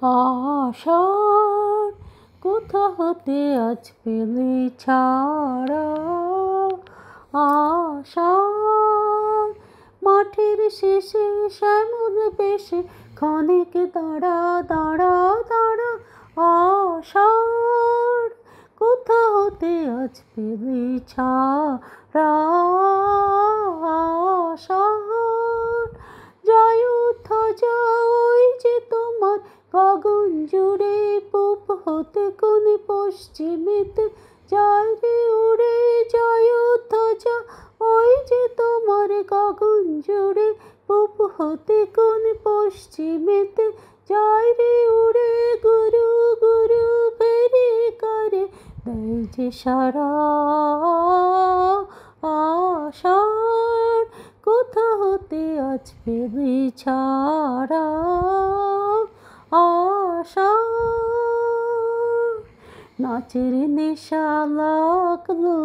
আশার কোথা হতে আজ পেলি ছাড়া, আশার মাঠের শেষে শ্যামল বেশে ক্ষণিক দাঁড়া দাঁড়া দাঁড়া, আশার কোথা হতে আজ পেলি ছাড়া, আশার জয়ুথ ওই যে তোমার গগন জুড়ে পূব হতে কোন পশ্চিমেতে যায় রে উড়ে, জয়ুথ ওই যে তোমার গগন জুড়ে পূব হতে কোন পশ্চিমেতে যায় রে উড়ে, গুরু গুরু ফেরি করে দেয় যে সারা, আশার কোথা হতে আজ পেলি ছাড়া, আশা। নাচের নেশা লাগলো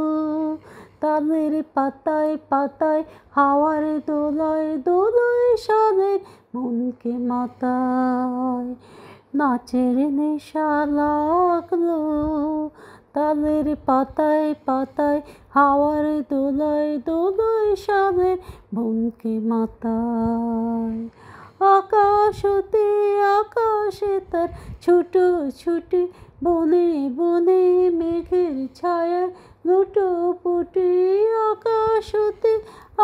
তালের পাতায় পাতায়, হাওয়ার দোলায় দোলায় সাদের মনকে মাতায়। নাচের নেশা লাগলো তালের পাতায় পাতায়, হাওয়ার দোলায় দোলায় সাদের মনকে মাতায়। আকাশতে আকাশে তার ছুটো ছুটি, বনে বনে মেঘের ছায়া লুটো পুটি, আকাশতে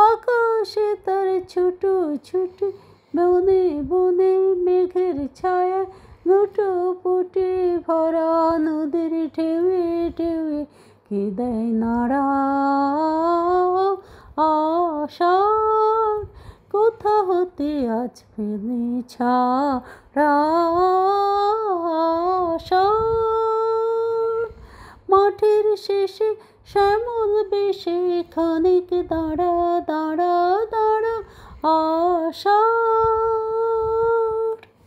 আকাশে তার ছুটো ছুটি, বনে বনে মেঘের ছায়া লুটো পুটি, ভরা নদীর ঢেউয়ে ঢেউয়ে কে দেয় নাড়া, আশার কোথা হতে আজ পেলি ছাড়া, আশার মাঠের শেষে শ্যামল বেশে ক্ষণিক দাঁড়া দাঁড়া দাঁড়া, আশা।